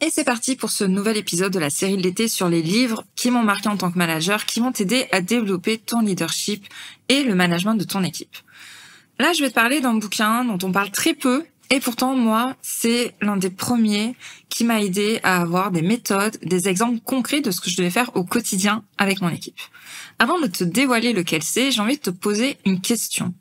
Et c'est parti pour ce nouvel épisode de la série de l'été sur les livres qui m'ont marqué en tant que manager, qui vont t'aider à développer ton leadership et le management de ton équipe. Là, je vais te parler d'un bouquin dont on parle très peu, et pourtant, moi, c'est l'un des premiers qui m'a aidé à avoir des méthodes, des exemples concrets de ce que je devais faire au quotidien avec mon équipe. Avant de te dévoiler lequel c'est, j'ai envie de te poser une question.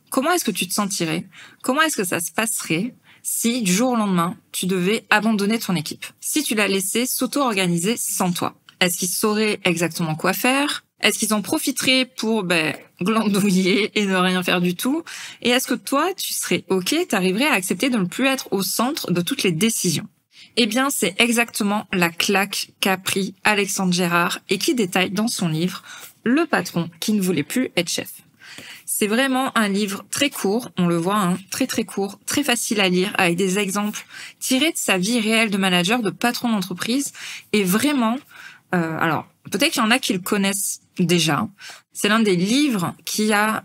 Comment est-ce que tu te sentirais? Comment est-ce que ça se passerait si, du jour au lendemain, tu devais abandonner ton équipe? Si tu la laissais s'auto-organiser sans toi? Est-ce qu'ils sauraient exactement quoi faire? Est-ce qu'ils en profiteraient pour glandouiller et ne rien faire du tout? Et est-ce que toi, tu serais OK, t'arriverais à accepter de ne plus être au centre de toutes les décisions? Eh bien, c'est exactement la claque qu'a pris Alexandre Gérard et qui détaille dans son livre « Le patron qui ne voulait plus être chef ». C'est vraiment un livre très court, on le voit, très très court, très facile à lire, avec des exemples tirés de sa vie réelle de manager, de patron d'entreprise. Et vraiment, alors peut-être qu'il y en a qui le connaissent déjà. C'est l'un des livres qui a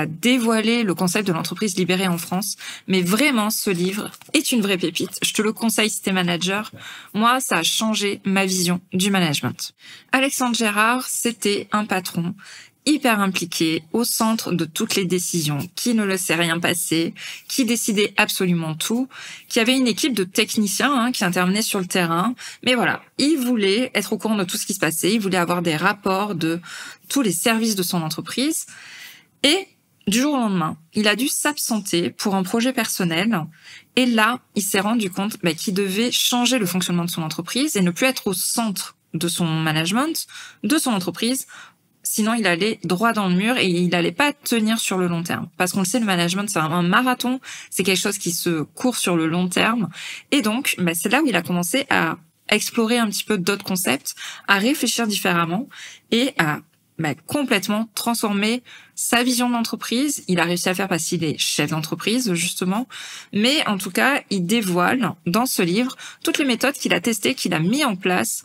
dévoilé le concept de l'entreprise libérée en France. Mais vraiment, ce livre est une vraie pépite. Je te le conseille si t'es manager. Moi, ça a changé ma vision du management. Alexandre Gérard, c'était un patron hyper impliqué, au centre de toutes les décisions, qui ne laissait rien passer, qui décidait absolument tout, qui avait une équipe de techniciens qui intervenaient sur le terrain. Mais voilà, il voulait être au courant de tout ce qui se passait, il voulait avoir des rapports de tous les services de son entreprise. Et du jour au lendemain, il a dû s'absenter pour un projet personnel. Et là, il s'est rendu compte qu'il devait changer le fonctionnement de son entreprise et ne plus être au centre de son management, de son entreprise. Sinon, il allait droit dans le mur et il allait pas tenir sur le long terme. Parce qu'on le sait, le management, c'est un marathon, c'est quelque chose qui se court sur le long terme. Et donc, c'est là où il a commencé à explorer un petit peu d'autres concepts, à réfléchir différemment et à complètement transformer sa vision d'entreprise. Il a réussi à faire parce qu'il est chef d'entreprise, justement. Mais en tout cas, il dévoile dans ce livre toutes les méthodes qu'il a testées, qu'il a mis en place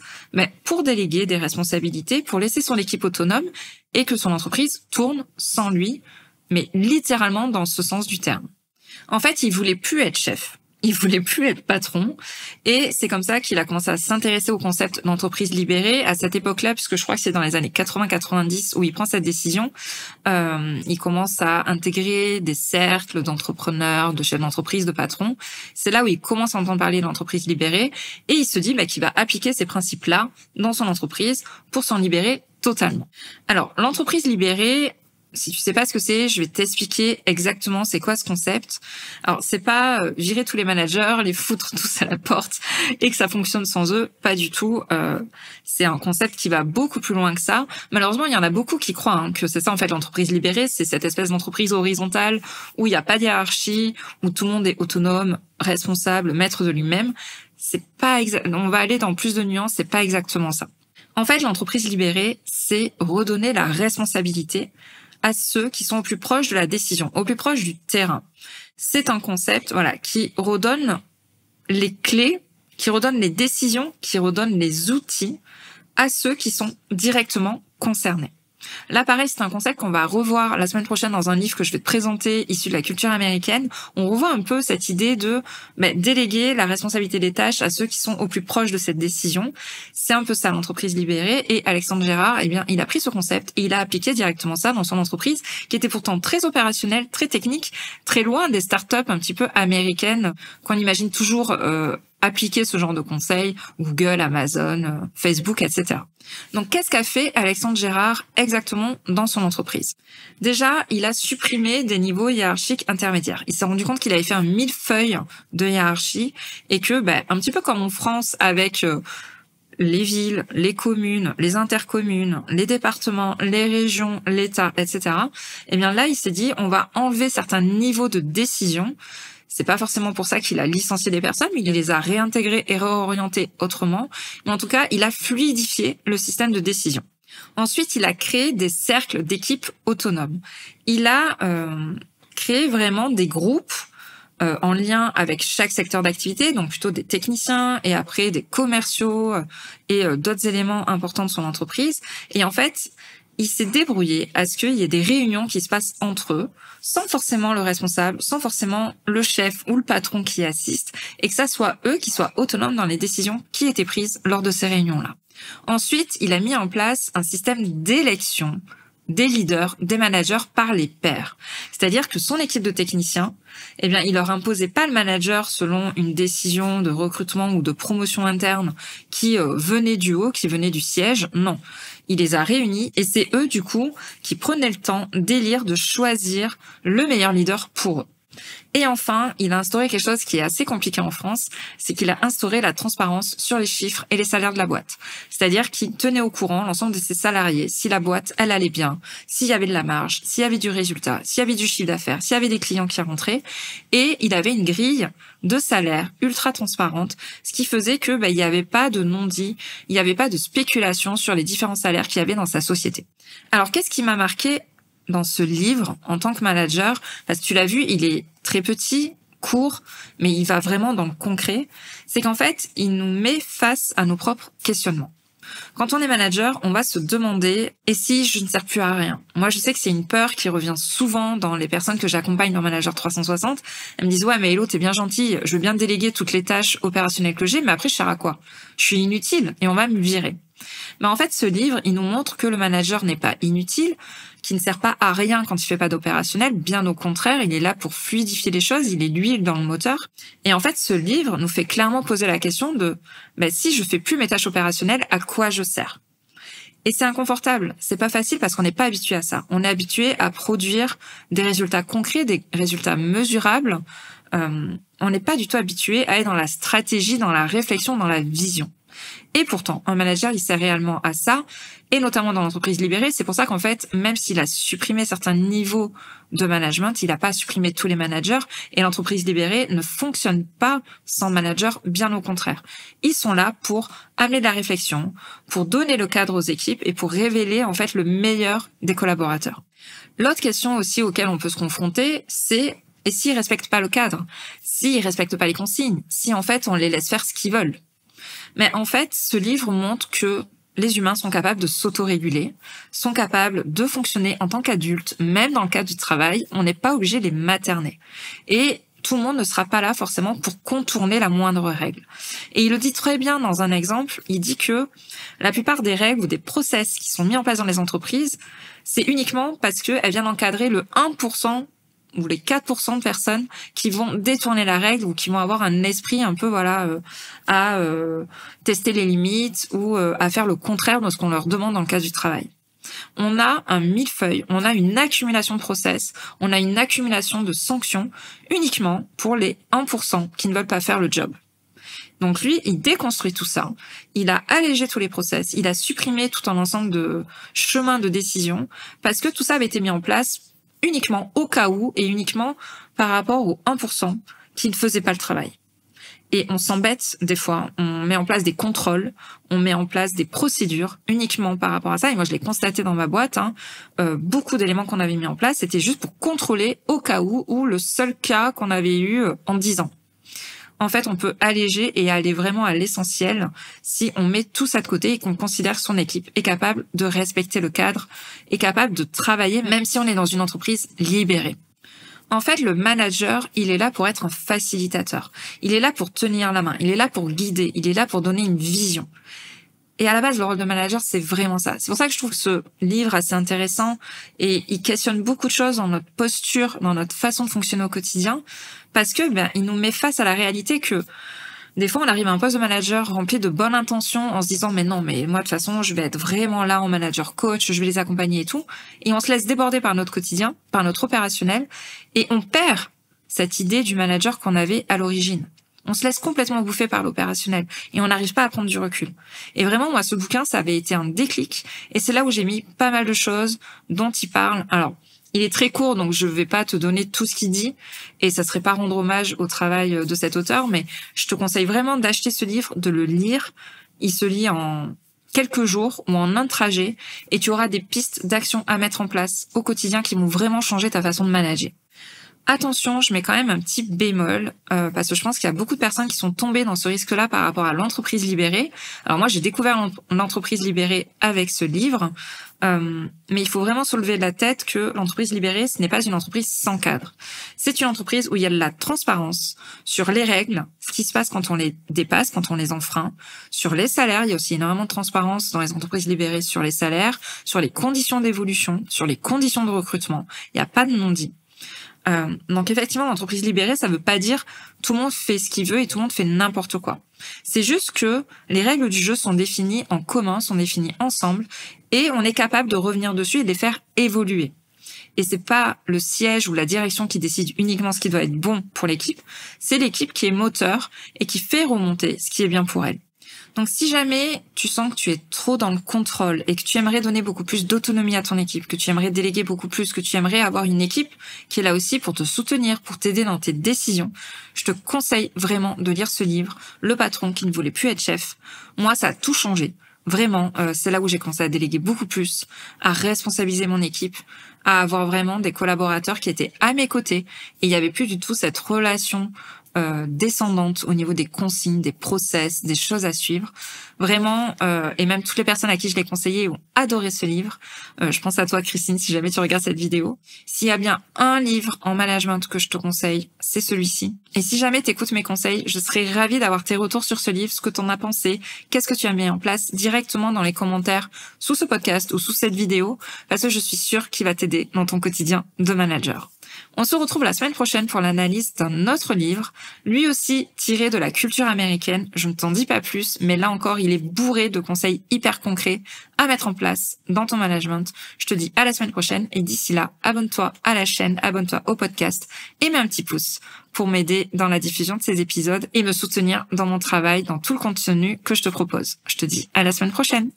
pour déléguer des responsabilités, pour laisser son équipe autonome et que son entreprise tourne sans lui, mais littéralement dans ce sens du terme. En fait, il voulait plus être chef. Il voulait plus être patron et c'est comme ça qu'il a commencé à s'intéresser au concept d'entreprise libérée à cette époque-là, puisque je crois que c'est dans les années 80-90 où il prend cette décision. Il commence à intégrer des cercles d'entrepreneurs, de chefs d'entreprise, de patrons. C'est là où il commence à entendre parler de l'entreprise libérée et il se dit qu'il va appliquer ces principes-là dans son entreprise pour s'en libérer totalement. Alors, l'entreprise libérée, si tu sais pas ce que c'est, je vais t'expliquer exactement c'est quoi ce concept. Alors, c'est pas virer tous les managers, les foutre tous à la porte et que ça fonctionne sans eux, pas du tout. C'est un concept qui va beaucoup plus loin que ça. Malheureusement, il y en a beaucoup qui croient que c'est ça en fait l'entreprise libérée, c'est cette espèce d'entreprise horizontale où il n'y a pas de hiérarchie, où tout le monde est autonome, responsable, maître de lui-même. C'est pas on va aller dans plus de nuances, c'est pas exactement ça. En fait, l'entreprise libérée, c'est redonner la responsabilité à ceux qui sont au plus proche de la décision, au plus proche du terrain. C'est un concept, qui redonne les clés, qui redonne les décisions, qui redonne les outils à ceux qui sont directement concernés. Là, pareil, c'est un concept qu'on va revoir la semaine prochaine dans un livre que je vais te présenter, issu de la culture américaine. On revoit un peu cette idée de déléguer la responsabilité des tâches à ceux qui sont au plus proche de cette décision. C'est un peu ça, l'entreprise libérée. Et Alexandre Gérard, il a pris ce concept et il a appliqué directement ça dans son entreprise, qui était pourtant très opérationnelle, très technique, très loin des startups un petit peu américaines qu'on imagine toujours appliquer ce genre de conseils, Google, Amazon, Facebook, etc. Donc, qu'est-ce qu'a fait Alexandre Gérard exactement dans son entreprise? Déjà, il a supprimé des niveaux hiérarchiques intermédiaires. Il s'est rendu compte qu'il avait fait un millefeuille de hiérarchie et que, un petit peu comme en France avec les villes, les communes, les intercommunes, les départements, les régions, l'État, etc. Eh bien là, il s'est dit, on va enlever certains niveaux de décision. C'est pas forcément pour ça qu'il a licencié des personnes, mais il les a réintégrées et réorientées autrement. Mais en tout cas, il a fluidifié le système de décision. Ensuite, il a créé des cercles d'équipes autonomes. Il a créé vraiment des groupes en lien avec chaque secteur d'activité, donc plutôt des techniciens et après des commerciaux et d'autres éléments importants de son entreprise. Et en fait, il s'est débrouillé à ce qu'il y ait des réunions qui se passent entre eux, sans forcément le responsable, sans forcément le chef ou le patron qui assiste, et que ça soit eux qui soient autonomes dans les décisions qui étaient prises lors de ces réunions-là. Ensuite, il a mis en place un système d'élection des leaders, des managers par les pairs. C'est-à-dire que son équipe de techniciens, il leur imposait pas le manager selon une décision de recrutement ou de promotion interne qui venait du haut, qui venait du siège. Non. Il les a réunis et c'est eux, du coup, qui prenaient le temps d'élire, de choisir le meilleur leader pour eux. Et enfin, il a instauré quelque chose qui est assez compliqué en France, c'est qu'il a instauré la transparence sur les chiffres et les salaires de la boîte. C'est-à-dire qu'il tenait au courant l'ensemble de ses salariés, si la boîte, elle allait bien, s'il y avait de la marge, s'il y avait du résultat, s'il y avait du chiffre d'affaires, s'il y avait des clients qui rentraient. Et il avait une grille de salaire ultra transparente, ce qui faisait que il n'y avait pas de non-dit, il n'y avait pas de spéculation sur les différents salaires qu'il y avait dans sa société. Alors, qu'est-ce qui m'a marqué dans ce livre en tant que manager, parce que tu l'as vu, il est très petit, court, mais il va vraiment dans le concret, c'est qu'en fait, il nous met face à nos propres questionnements. Quand on est manager, on va se demander « et si je ne sers plus à rien ?» Moi, je sais que c'est une peur qui revient souvent dans les personnes que j'accompagne dans Manager 360. Elles me disent « ouais, mais Hello, t'es bien gentille, je veux bien déléguer toutes les tâches opérationnelles que j'ai, mais après, je sers à quoi? Je suis inutile et on va me virer. » Mais en fait, ce livre, il nous montre que le manager n'est pas inutile, qu'il ne sert pas à rien quand il fait pas d'opérationnel. Bien au contraire, il est là pour fluidifier les choses, il est l'huile dans le moteur. Et en fait, ce livre nous fait clairement poser la question de si je fais plus mes tâches opérationnelles, à quoi je sers? Et c'est inconfortable, c'est pas facile parce qu'on n'est pas habitué à ça. On est habitué à produire des résultats concrets, des résultats mesurables. On n'est pas du tout habitué à être dans la stratégie, dans la réflexion, dans la vision. Et pourtant, un manager, il sert réellement à ça, et notamment dans l'entreprise libérée. C'est pour ça qu'en fait, même s'il a supprimé certains niveaux de management, il n'a pas supprimé tous les managers, et l'entreprise libérée ne fonctionne pas sans manager, bien au contraire. Ils sont là pour amener de la réflexion, pour donner le cadre aux équipes, et pour révéler en fait le meilleur des collaborateurs. L'autre question aussi auquel on peut se confronter, c'est et s'ils respectent pas le cadre, s'ils respectent pas les consignes, si en fait on les laisse faire ce qu'ils veulent. Mais en fait, ce livre montre que les humains sont capables de s'autoréguler, sont capables de fonctionner en tant qu'adultes, même dans le cadre du travail. On n'est pas obligé de les materner. Et tout le monde ne sera pas là forcément pour contourner la moindre règle. Et il le dit très bien dans un exemple, il dit que la plupart des règles ou des process qui sont mis en place dans les entreprises, c'est uniquement parce qu'elles viennent encadrer le 1% ou les 4% de personnes qui vont détourner la règle ou qui vont avoir un esprit un peu à tester les limites ou à faire le contraire de ce qu'on leur demande dans le cadre du travail. On a un millefeuille, on a une accumulation de process, on a une accumulation de sanctions uniquement pour les 1% qui ne veulent pas faire le job. Donc lui, il déconstruit tout ça, il a allégé tous les process, il a supprimé tout un ensemble de chemins de décision parce que tout ça avait été mis en place uniquement au cas où et uniquement par rapport aux 1% qui ne faisaient pas le travail. Et on s'embête des fois, on met en place des contrôles, on met en place des procédures uniquement par rapport à ça. Et moi, je l'ai constaté dans ma boîte, beaucoup d'éléments qu'on avait mis en place, c'était juste pour contrôler au cas où, ou le seul cas qu'on avait eu en 10 ans. En fait, on peut alléger et aller vraiment à l'essentiel si on met tout ça de côté et qu'on considère que son équipe est capable de respecter le cadre, est capable de travailler même si on est dans une entreprise libérée. En fait, le manager, il est là pour être un facilitateur. Il est là pour tenir la main, il est là pour guider, il est là pour donner une vision. Et à la base, le rôle de manager, c'est vraiment ça. C'est pour ça que je trouve ce livre assez intéressant et il questionne beaucoup de choses dans notre posture, dans notre façon de fonctionner au quotidien, parce que il nous met face à la réalité que des fois, on arrive à un poste de manager rempli de bonnes intentions en se disant mais non, mais moi de toute façon, je vais être vraiment là en manager coach, je vais les accompagner et tout, et on se laisse déborder par notre quotidien, par notre opérationnel, et on perd cette idée du manager qu'on avait à l'origine. On se laisse complètement bouffer par l'opérationnel et on n'arrive pas à prendre du recul. Et vraiment, moi, ce bouquin, ça avait été un déclic et c'est là où j'ai mis pas mal de choses dont il parle. Alors, il est très court, donc je vais pas te donner tout ce qu'il dit et ça serait pas rendre hommage au travail de cet auteur, mais je te conseille vraiment d'acheter ce livre, de le lire. Il se lit en quelques jours ou en un trajet et tu auras des pistes d'action à mettre en place au quotidien qui vont vraiment changer ta façon de manager. Attention, je mets quand même un petit bémol, parce que je pense qu'il y a beaucoup de personnes qui sont tombées dans ce risque-là par rapport à l'entreprise libérée. Alors moi, j'ai découvert l'entreprise libérée avec ce livre, mais il faut vraiment soulever de la tête que l'entreprise libérée, ce n'est pas une entreprise sans cadre. C'est une entreprise où il y a de la transparence sur les règles, ce qui se passe quand on les dépasse, quand on les enfreint. Sur les salaires, il y a aussi énormément de transparence dans les entreprises libérées sur les salaires, sur les conditions d'évolution, sur les conditions de recrutement. Il n'y a pas de non-dit. Donc effectivement, l'entreprise libérée, ça veut pas dire tout le monde fait ce qu'il veut et tout le monde fait n'importe quoi. C'est juste que les règles du jeu sont définies en commun, sont définies ensemble, et on est capable de revenir dessus et de les faire évoluer. Et c'est pas le siège ou la direction qui décide uniquement ce qui doit être bon pour l'équipe, c'est l'équipe qui est moteur et qui fait remonter ce qui est bien pour elle. Donc si jamais tu sens que tu es trop dans le contrôle et que tu aimerais donner beaucoup plus d'autonomie à ton équipe, que tu aimerais déléguer beaucoup plus, que tu aimerais avoir une équipe qui est là aussi pour te soutenir, pour t'aider dans tes décisions, je te conseille vraiment de lire ce livre, Le patron qui ne voulait plus être chef. Moi, ça a tout changé. Vraiment, c'est là où j'ai commencé à déléguer beaucoup plus, à responsabiliser mon équipe, à avoir vraiment des collaborateurs qui étaient à mes côtés. Et il n'y avait plus du tout cette relation descendante au niveau des consignes, des process, des choses à suivre. Vraiment, et même toutes les personnes à qui je l'ai conseillé ont adoré ce livre. Je pense à toi, Christine, si jamais tu regardes cette vidéo. S'il y a bien un livre en management que je te conseille, c'est celui-ci. Et si jamais tu écoutes mes conseils, je serais ravie d'avoir tes retours sur ce livre, ce que tu en as pensé, qu'est-ce que tu as mis en place directement dans les commentaires sous ce podcast ou sous cette vidéo, parce que je suis sûre qu'il va t'aider dans ton quotidien de manager. On se retrouve la semaine prochaine pour l'analyse d'un autre livre, lui aussi tiré de la culture américaine. Je ne t'en dis pas plus, mais là encore, il est bourré de conseils hyper concrets à mettre en place dans ton management. Je te dis à la semaine prochaine et d'ici là, abonne-toi à la chaîne, abonne-toi au podcast et mets un petit pouce pour m'aider dans la diffusion de ces épisodes et me soutenir dans mon travail, dans tout le contenu que je te propose. Je te dis à la semaine prochaine.